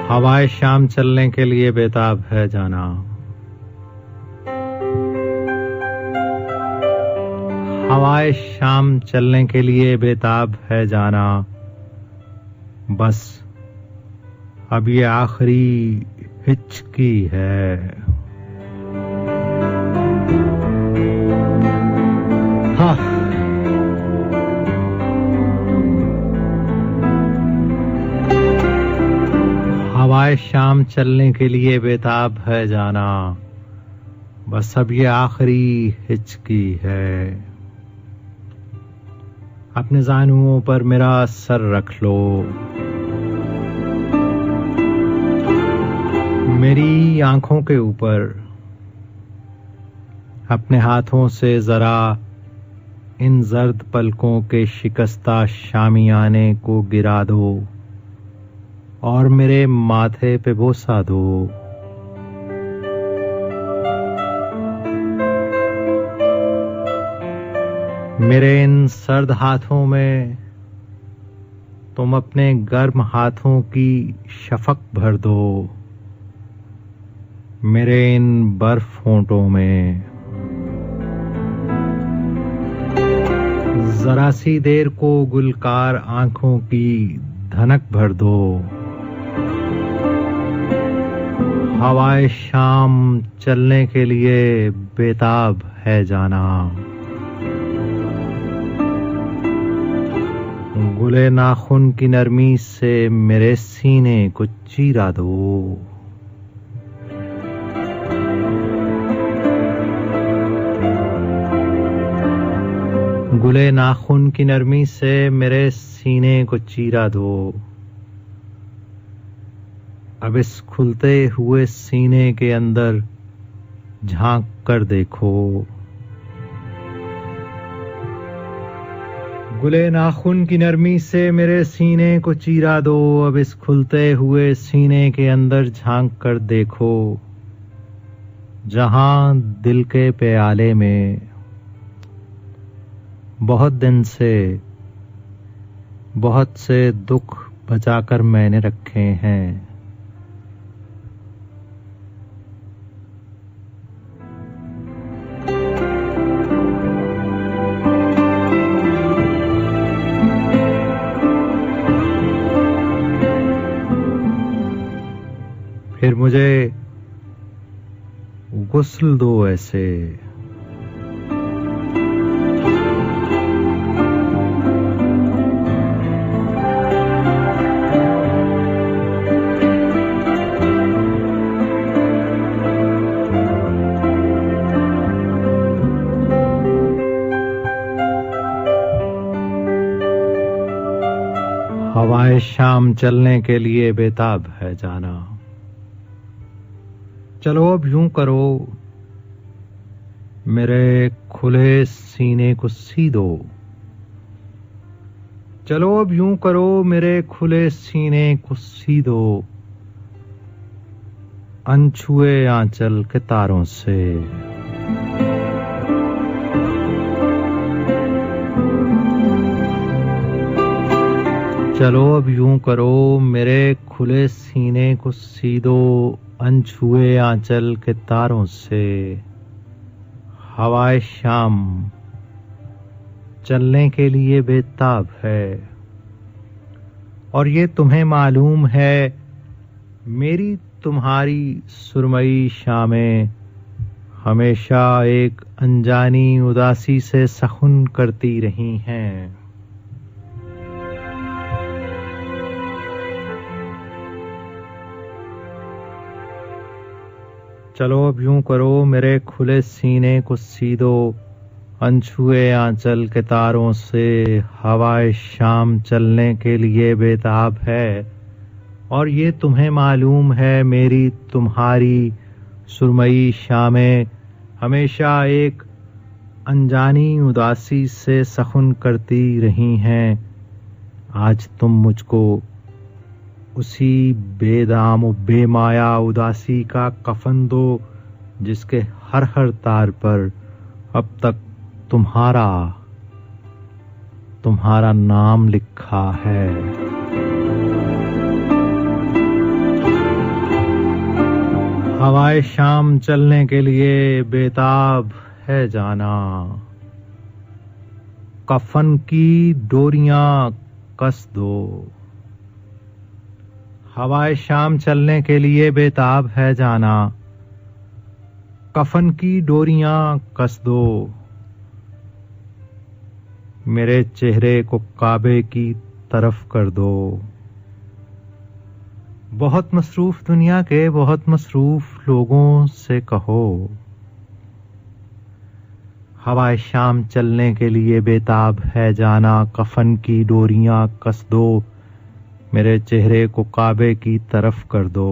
हवाए शाम चलने के लिए बेताब है जाना। हवाए शाम चलने के लिए बेताब है जाना। बस अब ये आखिरी हिचकी है। हाँ। हवाए शाम चलने के लिए बेताब है जाना। बस अब ये आखिरी हिचकी है। अपने ज़ानुओं पर मेरा सर रख लो। मेरी आंखों के ऊपर अपने हाथों से जरा इन जर्द पलकों के शिकस्ता शामियाने को गिरा दो और मेरे माथे पे बोसा दो। मेरे इन सर्द हाथों में तुम अपने गर्म हाथों की शफक भर दो। मेरे इन बर्फ होंठों में जरा सी देर को गुलकार आंखों की धनक भर दो। हवाए शाम चलने के लिए बेताब है जाना। गुले नाखून की नरमी से मेरे सीने को चीरा दो। गुले नाखून की नरमी से मेरे सीने को चीरा दो। अब इस खुलते हुए सीने के अंदर झांक कर देखो। गुले नाखून की नरमी से मेरे सीने को चीरा दो। अब इस खुलते हुए सीने के अंदर झांक कर देखो, जहां दिल के प्याले में बहुत दिन से बहुत से दुख बचाकर मैंने रखे हैं। फिर मुझे गुस्ल दो ऐसे। हवाए शाम चलने के लिए बेताब है जाना। चलो अब यूं करो, मेरे खुले सीने को सी दो। चलो अब यूं करो, मेरे खुले सीने को सी दो, अनछुए आंचल के तारों से। चलो अब यूं करो, मेरे खुले सीने को सी दो, अनछुए आंचल के तारों से। हवाए शाम चलने के लिए बेताब है, और ये तुम्हें मालूम है मेरी तुम्हारी सुरमई शामें हमेशा एक अनजानी उदासी से सखुन करती रही हैं। चलो अब यूं करो, मेरे खुले सीने को सी दो, अनछुए आंचल के तारों से। हवाए शाम चलने के लिए बेताब है, और ये तुम्हें मालूम है मेरी तुम्हारी सुरमई शामें हमेशा एक अनजानी उदासी से सखुन करती रही हैं। आज तुम मुझको उसी बेदाम बेमाया उदासी का कफन दो, जिसके हर हर तार पर अब तक तुम्हारा नाम लिखा है। हवाए शाम चलने के लिए बेताब है जाना। कफन की डोरियां कस दो। हवाए शाम चलने के लिए बेताब है जाना। कफन की डोरियां कस दो। मेरे चेहरे को काबे की तरफ कर दो। बहुत मसरूफ दुनिया के बहुत मसरूफ लोगों से कहो, हवाए शाम चलने के लिए बेताब है जाना। कफन की डोरियां कस दो। मेरे चेहरे को काबे की तरफ कर दो।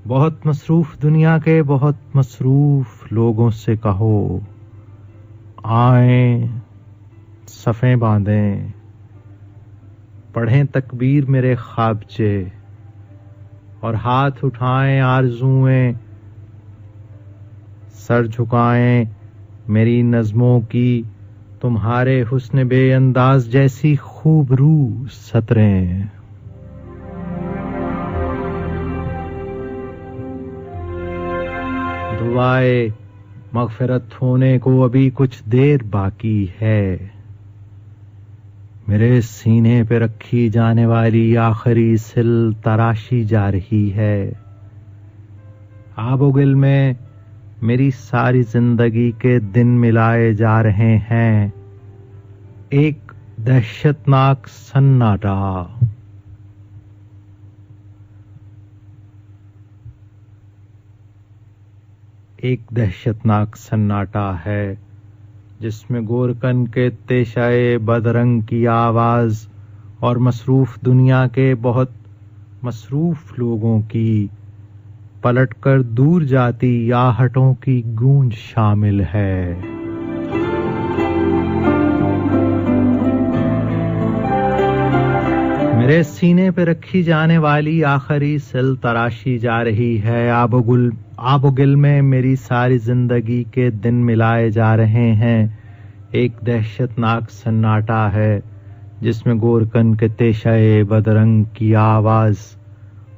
बहुत मसरूफ दुनिया के बहुत मसरूफ लोगों से कहो, आए सफ़े बांधें, पढ़ें तकबीर मेरे ख्वाबचे, और हाथ उठाएं आरज़ुएं, सर झुकाएं मेरी नज़्मों की तुम्हारे हुस्न बेअंदाज जैसी खूबरू सतरें। दुआए मग़फ़िरत होने को अभी कुछ देर बाकी है। मेरे सीने पे रखी जाने वाली आखिरी सिल तराशी जा रही है। आबोगिल में मेरी सारी जिंदगी के दिन मिलाए जा रहे हैं। एक दहशतनाक सन्नाटा। एक दहशतनाक सन्नाटा है जिसमें गोरकन के तेशाए बदरंग की आवाज और मसरूफ दुनिया के बहुत मसरूफ लोगों की पलटकर दूर जाती आहटों की गूंज शामिल है। मेरे सीने पे रखी जाने वाली आखिरी सिल तराशी जा रही है। आबोगिल में मेरी सारी जिंदगी के दिन मिलाए जा रहे हैं। एक दहशतनाक सन्नाटा है जिसमें गोरकन के तेशाए बदरंग की आवाज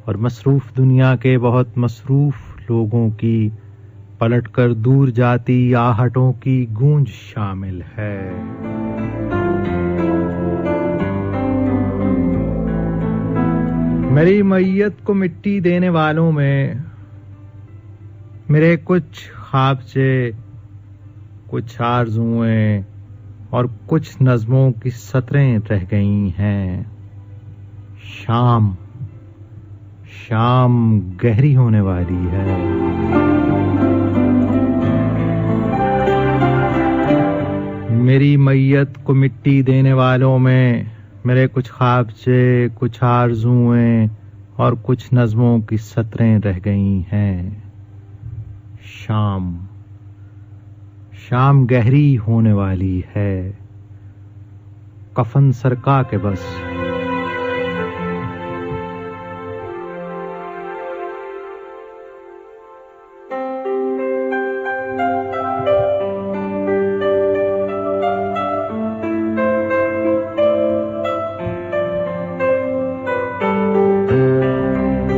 और मसरूफ दुनिया के बहुत मसरूफ लोगों की पलटकर दूर जाती आहटों की गूंज शामिल है। मेरी मैयत को मिट्टी देने वालों में मेरे कुछ ख्वाबचे, कुछ आरज़ुएं और कुछ नज़्मों की सतरें रह गई हैं। शाम गहरी होने वाली है। मेरी मैयत को मिट्टी देने वालों में मेरे कुछ ख्वाबचे, कुछ आरज़ुएं और कुछ नज़्मों की सतरें रह गई हैं। शाम गहरी होने वाली है। कफन सरका के बस।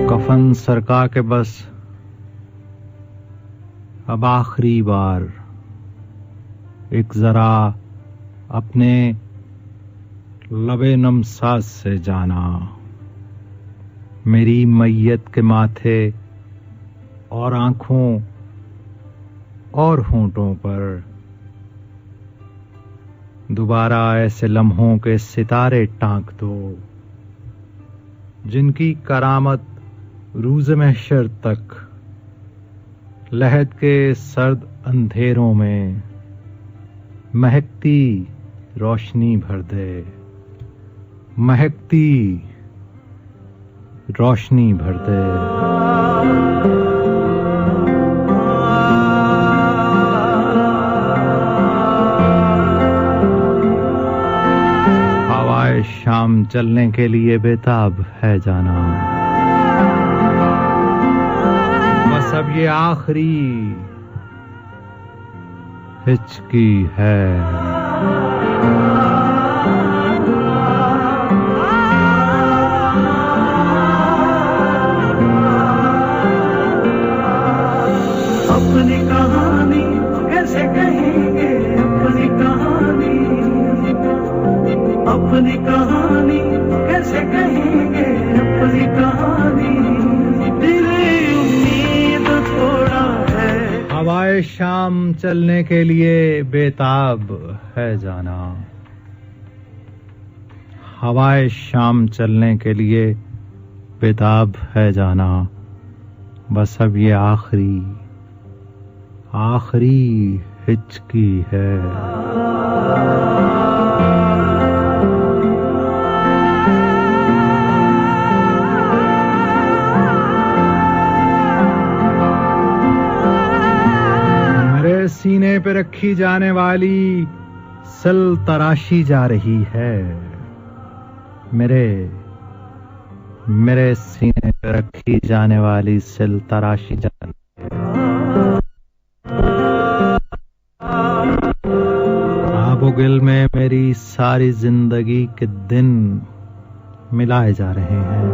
कफन सरका के बस। अब आखिरी बार एक जरा अपने लबे नमसाज से जाना। मेरी मैयत के माथे और आंखों और होंठों पर दोबारा ऐसे लम्हों के सितारे टांक दो जिनकी करामत रूज़ महशर तक लहद के सर्द अंधेरों में महकती रोशनी भर दे। महकती रोशनी भर दे। हवाए शाम चलने के लिए बेताब है जाना। बस अब ये आखिरी हिचकी है। हवाए शाम चलने के लिए बेताब है जाना। हवाए शाम चलने के लिए बेताब है जाना। बस अब ये आखिरी हिचकी है। मेरे सीने पे रखी जाने वाली सिल तराशी जा रही है। मेरे सीने पे रखी जाने वाली सिल तराशी जा रही है। आबोगिल में मेरी सारी जिंदगी के दिन मिलाए जा रहे हैं।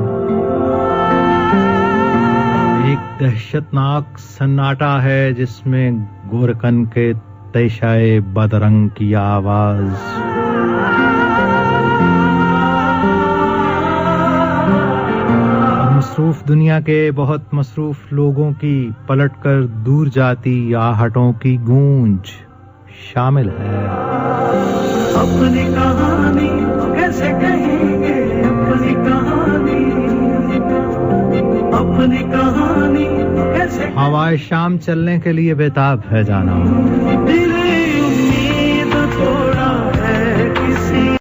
एक दहशतनाक सन्नाटा है जिसमें गोरकन के तेशाए बदरंग की आवाज मसरूफ दुनिया के बहुत मसरूफ लोगों की पलटकर दूर जाती आहटों की गूंज शामिल है। अपनी कहानी कैसे कहेंगे, अपनी कहानी कैसे। हवाए शाम चलने के लिए बेताब है जाना।